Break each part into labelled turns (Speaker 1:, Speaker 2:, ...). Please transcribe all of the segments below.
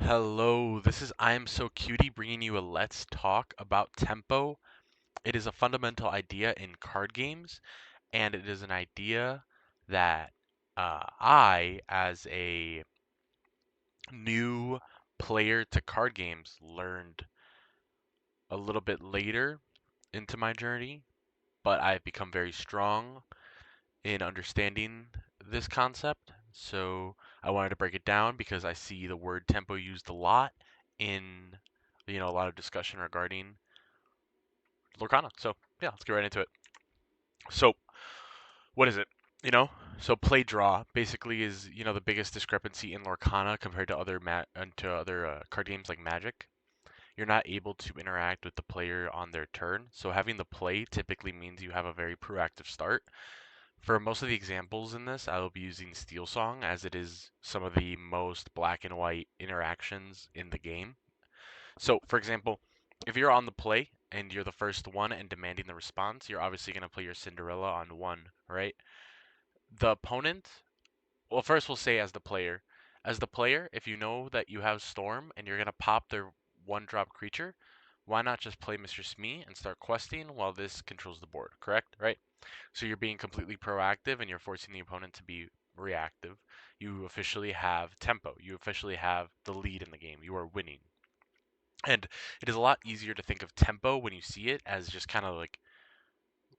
Speaker 1: Hello, this is I am so cutie bringing you a let's talk about tempo. It is a fundamental idea in card games, and it is an idea that I, as a new player to card games, learned a little bit later into my journey, but I've become very strong in understanding this concept. So I wanted to break it down because I see the word tempo used a lot in a lot of discussion regarding Lorcana. So yeah, let's get right into it. So what is it? You know, so play draw basically is the biggest discrepancy in Lorcana compared to other card games like Magic. You're not able to interact with the player on their turn. So having the play typically means you have a very proactive start. For most of the examples in this, I will be using Steel Song as it is some of the most black and white interactions in the game. So, for example, if you're on the play and you're the first one and demanding the response, you're obviously going to play your Cinderella on one, right? The opponent, well, first we'll say as the player, if you know that you have Storm and you're going to pop their one drop creature, why not just play Mr. Smee and start questing while this controls the board, correct? Right? So you're being completely proactive and you're forcing the opponent to be reactive. You officially have tempo. You officially have the lead in the game. You are winning. And it is a lot easier to think of tempo when you see it as just kind of like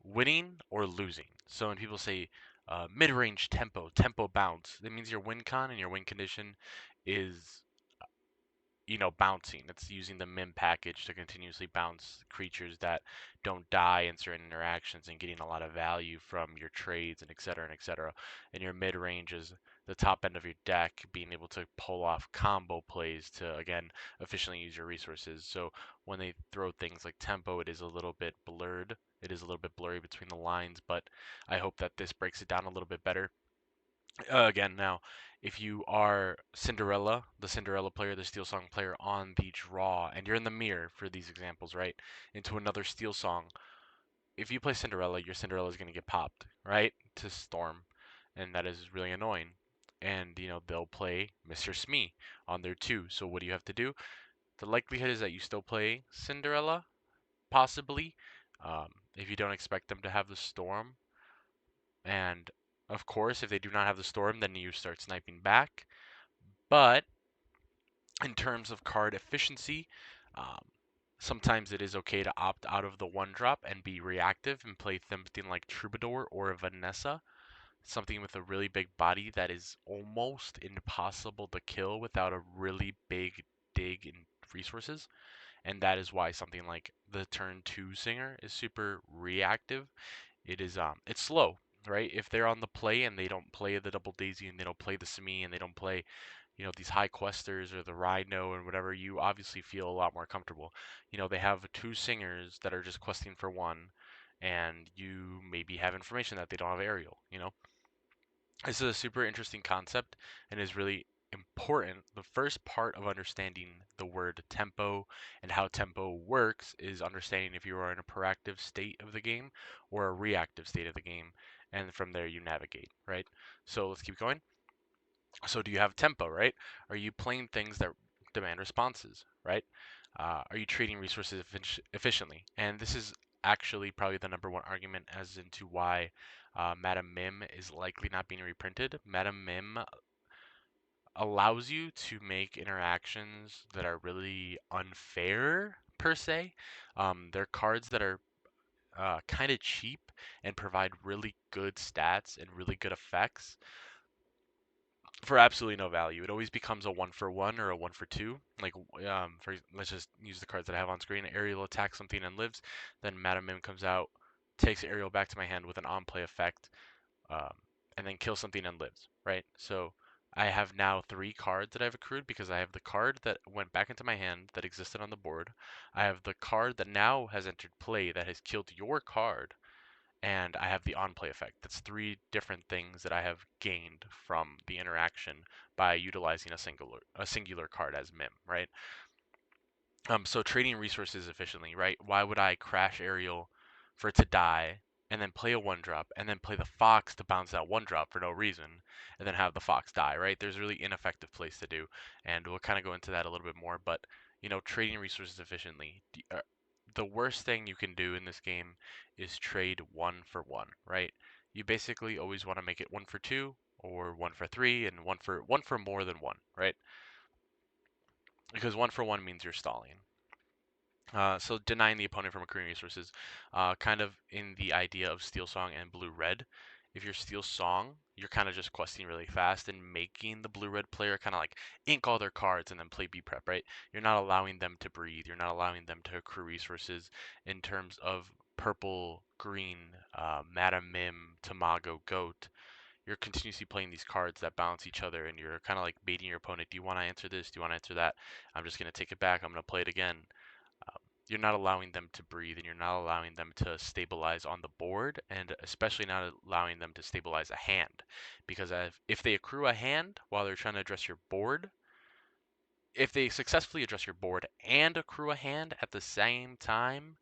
Speaker 1: winning or losing. So when people say mid-range tempo, tempo bounce, that means your win con and your win condition is bouncing. It's using the MIM package to continuously bounce creatures that don't die in certain interactions and getting a lot of value from your trades and et cetera and et cetera. And your mid range is the top end of your deck, being able to pull off combo plays to, again, efficiently use your resources. So when they throw things like tempo, it is a little bit blurred. It is a little bit blurry between the lines, but I hope that this breaks it down a little bit better. Again, now, if you are Cinderella, the Cinderella player, the Steel Song player on the draw, and you're in the mirror for these examples, right? Into another Steel Song. If you play Cinderella, your Cinderella is going to get popped, right? To Storm, and that is really annoying. And they'll play Mr. Smee on there too. So what do you have to do? The likelihood is that you still play Cinderella, possibly, if you don't expect them to have the Storm. And of course, if they do not have the Storm, then you start sniping back. But in terms of card efficiency, um, sometimes it is okay to opt out of the one drop and be reactive and play something like Troubadour or Vanessa, something with a really big body that is almost impossible to kill without a really big dig in resources. And that is why something like the turn 2 singer is super reactive. It's slow, right? If they're on the play and they don't play the double daisy and they don't play the semi and they don't play these high questers or the rhino and whatever, you obviously feel a lot more comfortable. They have two singers that are just questing for one, and you maybe have information that they don't have aerial. This is a super interesting concept and is really important. The first part of understanding the word tempo and how tempo works is understanding if you are in a proactive state of the game or a reactive state of the game, and from there you navigate, right? So let's keep going. So do you have tempo, right? Are you playing things that demand responses, right? Are you trading resources efficiently? And this is actually probably the number one argument as into why Madam Mim is likely not being reprinted. Madam Mim allows you to make interactions that are really unfair, per se. They're cards that are kind of cheap and provide really good stats and really good effects for absolutely no value. It always becomes a 1-for-1 or a 1-for-2. Like, for let's just use the cards that I have on screen. Aerial attacks something and lives. Then Madam Mim comes out, takes Aerial back to my hand with an on-play effect, um, and then kills something and lives. Right. So I have now 3 cards that I've accrued because I have the card that went back into my hand that existed on the board. I have the card that now has entered play that has killed your card, and I have the on-play effect. That's 3 different things that I have gained from the interaction by utilizing a singular card as Mim, right? So trading resources efficiently, right? Why would I crash Aerial for it to die and then play a one drop, and then play the fox to bounce that one drop for no reason, and then have the fox die, right? There's a really ineffective place to do, and we'll kind of go into that a little bit more. But trading resources efficiently. The worst thing you can do in this game is trade one for one, right? You basically always want to make it one for two or one for three and one for more than one, right? Because one for one means you're stalling. So denying the opponent from accruing resources, kind of in the idea of Steel Song and Blue Red. If you're Steel Song, you're kind of just questing really fast and making the Blue Red player kind of like ink all their cards and then play B prep, right? You're not allowing them to breathe. You're not allowing them to accrue resources in terms of purple, green, Madam Mim, Tamago, Goat. You're continuously playing these cards that balance each other, and you're kind of like baiting your opponent. Do you want to answer this? Do you want to answer that? I'm just going to take it back. I'm going to play it again. You're not allowing them to breathe, and you're not allowing them to stabilize on the board, and especially not allowing them to stabilize a hand. Because if they accrue a hand while they're trying to address your board, if they successfully address your board and accrue a hand at the same time,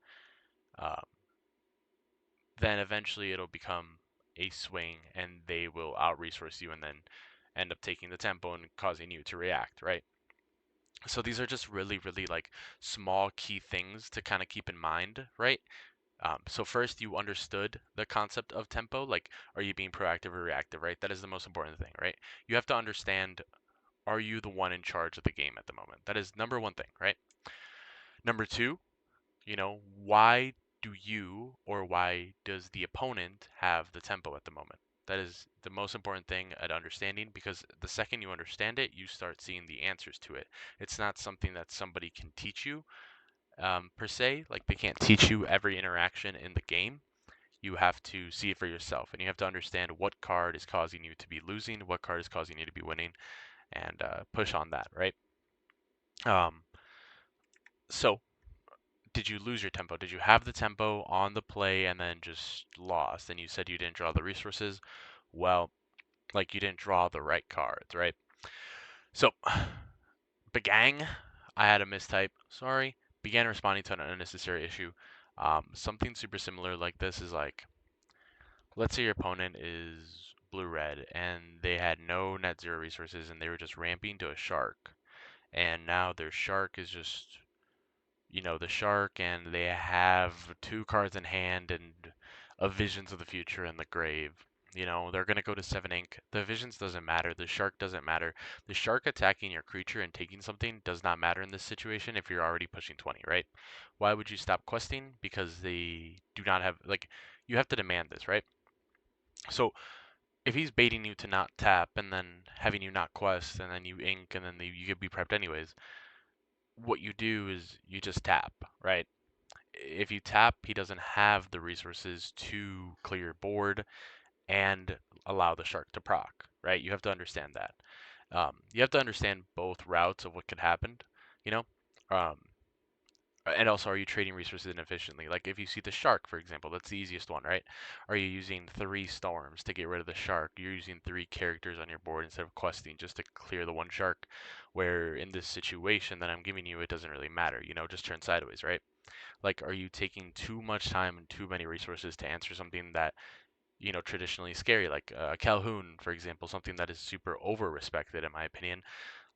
Speaker 1: uh, then eventually it'll become a swing, and they will out-resource you and then end up taking the tempo and causing you to react, right? So these are just really, really like small key things to kind of keep in mind, right? So first, you understood the concept of tempo. Like, are you being proactive or reactive, right? That is the most important thing, right? You have to understand, are you the one in charge of the game at the moment? That is number one thing, right? Number two, why do you or why does the opponent have the tempo at the moment? That is the most important thing at understanding, because the second you understand it, you start seeing the answers to it. It's not something that somebody can teach you, per se. Like, they can't teach you every interaction in the game. You have to see it for yourself, and you have to understand what card is causing you to be losing, what card is causing you to be winning, and push on that, right? Um, so, did you lose your tempo? Did you have the tempo on the play and then just lost? And you said you didn't draw the resources. Well, like, you didn't draw the right cards, right? So, Begang, I had a mistype. Sorry. Began responding to an unnecessary issue. Something super similar like this is like, let's say your opponent is blue-red and they had no net zero resources and they were just ramping to a shark. And now their shark is just, the shark, and they have two cards in hand and a Visions of the Future in the grave. They're going to go to 7 ink. The Visions doesn't matter. The shark doesn't matter. The shark attacking your creature and taking something does not matter in this situation if you're already pushing 20, right? Why would you stop questing? Because they do not have, like, you have to demand this, right? So if he's baiting you to not tap and then having you not quest and then you ink and then you get be prepped anyways, what you do is you just tap, right? If you tap, he doesn't have the resources to clear your board and allow the shark to proc, right? You have to understand that. You have to understand both routes of what could happen, you know? Um, and also, are you trading resources inefficiently? Like, if you see the shark, for example, that's the easiest one, right? Are you using 3 storms to get rid of the shark? You're using 3 characters on your board instead of questing just to clear the one shark, where in this situation that I'm giving you, it doesn't really matter, just turn sideways, right? Like, are you taking too much time and too many resources to answer something that, traditionally is scary, like Calhoun, for example, something that is super over-respected, in my opinion.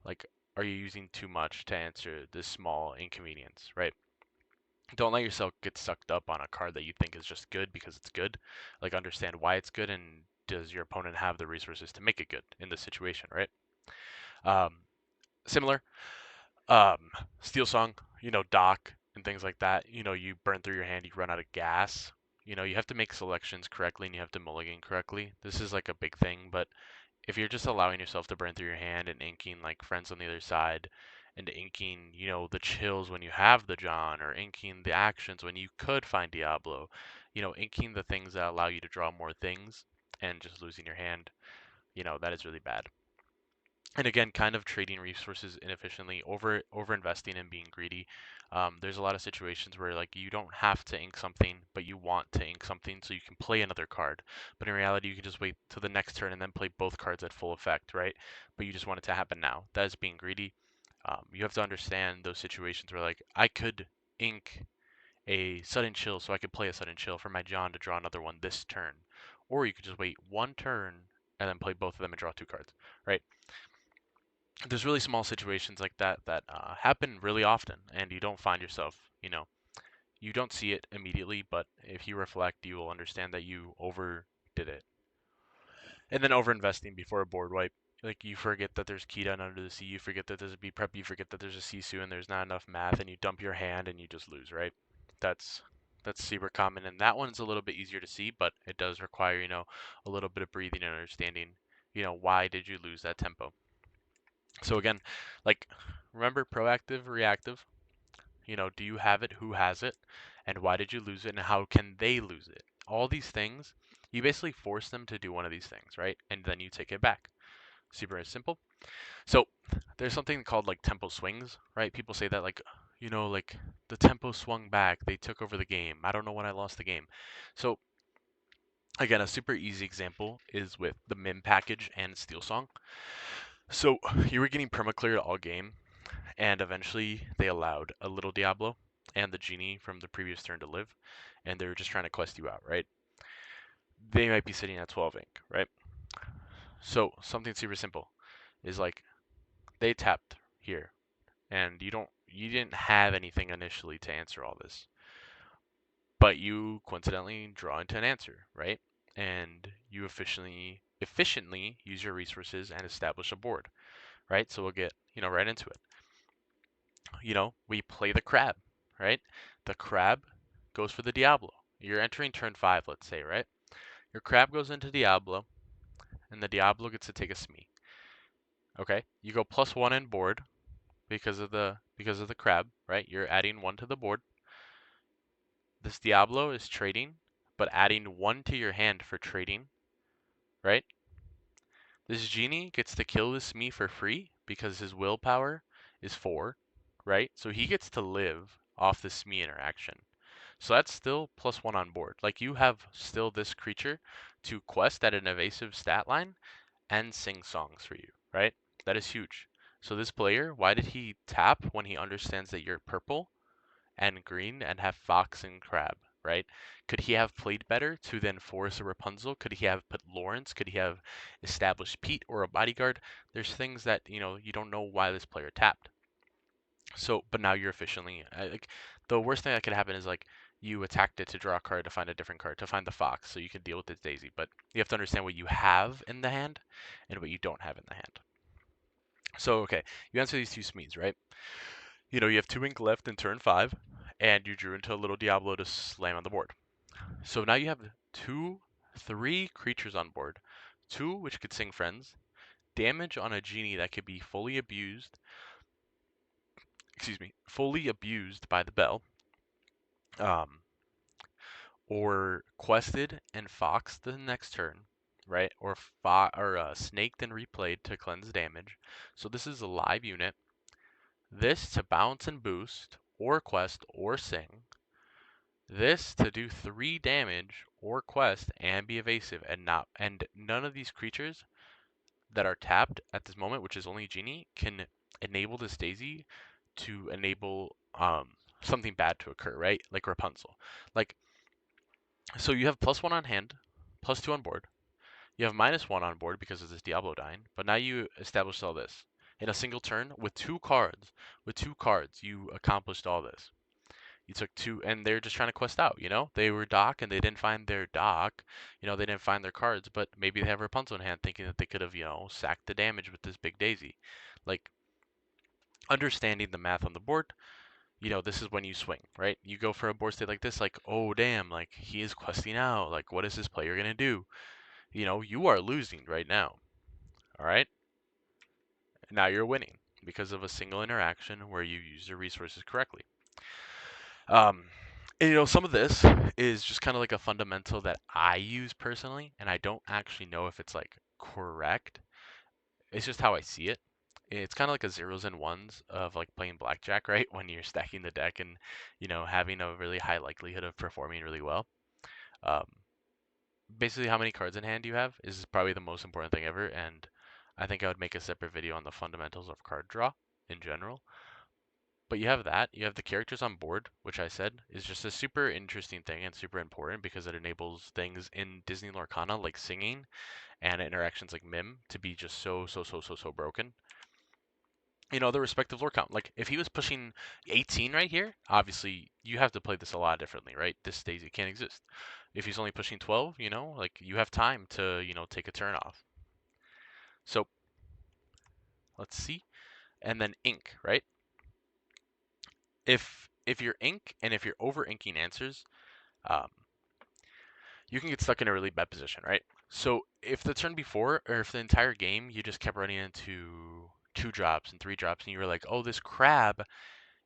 Speaker 1: Like, are you using too much to answer this small inconvenience, right? Don't let yourself get sucked up on a card that you think is just good because it's good. Like, understand why it's good, and does your opponent have the resources to make it good in this situation, right? Um, Similar, um, Steel Song, Dock and things like that. You burn through your hand, you run out of gas. You have to make selections correctly and you have to mulligan correctly. This is like a big thing, but if you're just allowing yourself to burn through your hand and inking like friends on the other side, and inking, the chills when you have the John, or inking the actions when you could find Diablo, inking the things that allow you to draw more things and just losing your hand, that is really bad. And again, kind of trading resources inefficiently, over investing and being greedy. There's a lot of situations where like you don't have to ink something, but you want to ink something so you can play another card. But in reality, you can just wait till the next turn and then play both cards at full effect, right? But you just want it to happen now. That is being greedy. You have to understand those situations where like I could ink a sudden chill so I could play a sudden chill for my John to draw another one this turn. Or you could just wait one turn and then play both of them and draw 2 cards, right? There's really small situations like that that happen really often, and you don't find yourself, you don't see it immediately, but if you reflect, you will understand that you overdid it. And then overinvesting before a board wipe. Like you forget that there's Keaton under the sea, you forget that there's a B prep, you forget that there's a Sisu and there's not enough math, and you dump your hand and you just lose, right? That's that's super common, and that one's a little bit easier to see, but it does require, a little bit of breathing and understanding, why did you lose that tempo? So again, like remember proactive, reactive, do you have it? Who has it? And why did you lose it? And how can they lose it? All these things, you basically force them to do one of these things, right? And then you take it back. Super simple. So there's something called like tempo swings, right? People say that like, like the tempo swung back, they took over the game. I don't know when I lost the game. So again, a super easy example is with the Mim package and Steel Song. So you were getting permacleared all game, and eventually they allowed a little Diablo and the genie from the previous turn to live, and they were just trying to quest you out, right? They might be sitting at 12 ink, right? So something super simple is like they tapped here, and you didn't have anything initially to answer all this, but you coincidentally draw into an answer, right? And you efficiently use your resources and establish a board, right? So we'll get right into it. We play the crab, right? The crab goes for the Diablo. You're entering turn 5, let's say, right? Your crab goes into Diablo, and the Diablo gets to take a Smee. Okay? You go +1 in board because of the crab, right? You're adding 1 to the board. This Diablo is trading, but adding 1 to your hand for trading, right? This genie gets to kill this Smee for free because his willpower is 4, right? So he gets to live off the Smee interaction. So that's still +1 on board. Like you have still this creature to quest at an evasive stat line and sing songs for you, right? That is huge. So this player, why did he tap when he understands that you're purple and green and have Fox and Crab, right? Could he have played better to then force a Rapunzel? Could he have put Lawrence? Could he have established Pete or a bodyguard? There's things that, you don't know why this player tapped. So, but now you're efficiently like the worst thing that could happen is like you attacked it to draw a card to find a different card to find the fox, so you can deal with its daisy. But you have to understand what you have in the hand and what you don't have in the hand. So okay, you answer these 2 Smees, right? You have 2 ink left in turn 5, and you drew into a little Diablo to slam on the board. So now you have 3 creatures on board, 2 which could sing friends, damage on a genie that could be fully abused. Excuse me, fully abused by the bell. Um, or quested and foxed the next turn, right? Or snaked and replayed to cleanse damage. So this is a live unit. This to bounce and boost, or quest, or sing. This to do 3 damage, or quest, and be evasive, and none of these creatures that are tapped at this moment, which is only Genie, can enable this Daisy to enable something bad to occur, right? Like Rapunzel. Like So you have +1 on hand, +2 on board. You have -1 on board because of this Diablo dying, but now you established all this. In a single turn, with 2 cards, you accomplished all this. You took 2, and they're just trying to quest out, They were dock, and they didn't find their dock. They didn't find their cards, but maybe they have Rapunzel in hand, thinking that they could have, sacked the damage with this big Daisy. Like, understanding the math on the board, this is when you swing, right? You go for a board state like this, like, oh, damn, like, he is questing out. Like, what is this player going to do? You are losing right now, all right? Now you're winning because of a single interaction where you use your resources correctly. Um, and, some of this is just kind of like a fundamental that I use personally, and I don't actually know if it's like correct. It's just how I see it. It's kind of like a zeros and ones of like playing blackjack, right? When you're stacking the deck and, having a really high likelihood of performing really well. Um, Basically, how many cards in hand you have is probably the most important thing ever, and I think I would make a separate video on the fundamentals of card draw in general. But you have that. You have the characters on board, which I said is just a super interesting thing and super important because it enables things in Disney Lorcana like singing and interactions like Mim to be just so broken. The respective lore count. Like if he was pushing 18 right here, obviously you have to play this a lot differently, right? This Daisy can't exist. If he's only pushing 12, like you have time to, take a turn off. So let's see. And then ink, right? If you're ink and if you're over inking answers, um, you can get stuck in a really bad position, right? So if the turn before or if the entire game you just kept running into 2 drops and 3 drops and you were like, oh, this crab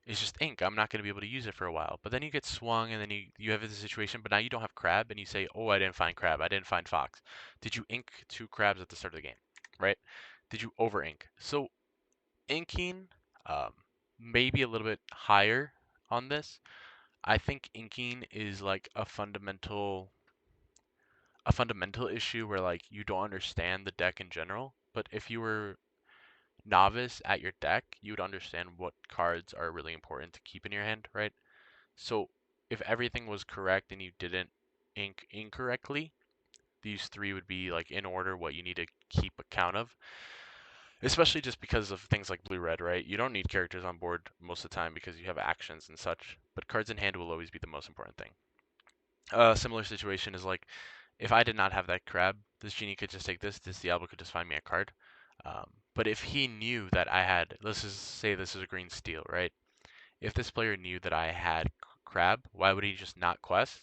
Speaker 1: is just ink. I'm not going to be able to use it for a while. But then you get swung and then you have this situation, but now you don't have crab and you say, oh, I didn't find crab. I didn't find fox. Did you ink 2 crabs at the start of the game, right? Did you over ink? So inking, um, maybe a little bit higher on this. I think inking is like a fundamental issue where like you don't understand the deck in general. But if you were novice at your deck, you would understand what cards are really important to keep in your hand, right? So if everything was correct and you didn't ink incorrectly, these 3 would be like in order what you need to keep account of. Especially just because of things like blue red, right? You don't need characters on board most of the time because you have actions and such, but cards in hand will always be the most important thing. A similar situation is like if I did not have that crab, this genie could just take this Diablo could just find me a card. But if he knew that I had, let's just say this is a green steel, right? If this player knew that I had crab, why would he just not quest?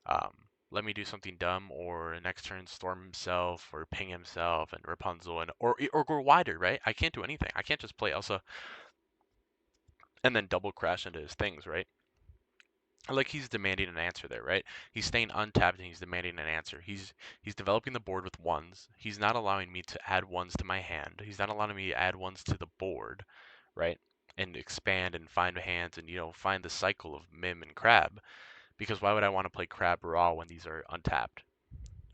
Speaker 1: Um, Let me do something dumb, or next turn storm himself, or ping himself, and Rapunzel, and or go wider, right? I can't do anything. I can't just play Elsa and then double crash into his things, right? Like he's demanding an answer there, right? He's staying untapped and he's demanding an answer. He's developing the board with ones. He's not allowing me to add ones to my hand. He's not allowing me to add ones to the board, right? And expand and find hands and find the cycle of Mim and Crab. Because why would I want to play Crab Raw when these are untapped?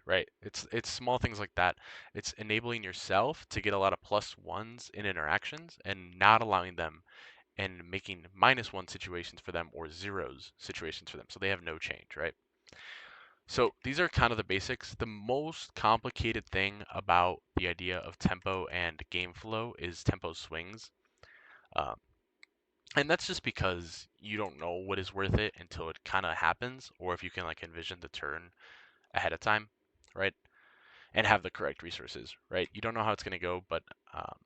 Speaker 1: Right? It's small things like that. It's enabling yourself to get a lot of plus ones in interactions and not allowing them and making -1 situations for them or zeros situations for them. So they have no change, right? So these are kind of the basics. The most complicated thing about the idea of tempo and game flow is tempo swings. Um, and that's just because you don't know what is worth it until it kind of happens, or if you can like envision the turn ahead of time, right? And have the correct resources, right? You don't know how it's going to go, but um,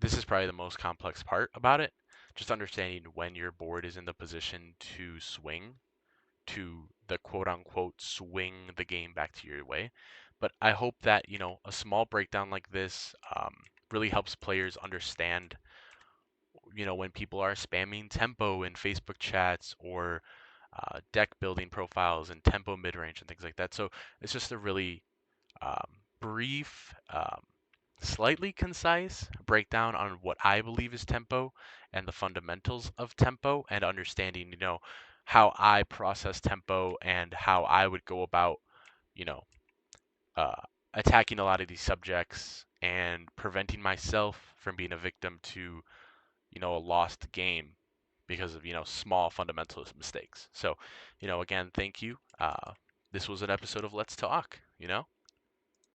Speaker 1: this is probably the most complex part about it. Just understanding when your board is in the position to swing, to the quote unquote swing the game back to your way. But I hope that, a small breakdown like this really helps players understand, when people are spamming tempo in Facebook chats or deck building profiles and tempo mid range and things like that. So it's just a really brief, slightly concise breakdown on what I believe is tempo and the fundamentals of tempo and understanding, how I process tempo and how I would go about, you know, uh, attacking a lot of these subjects and preventing myself from being a victim to, a lost game because of, small fundamental mistakes. So, again, thank you. This was an episode of Let's Talk,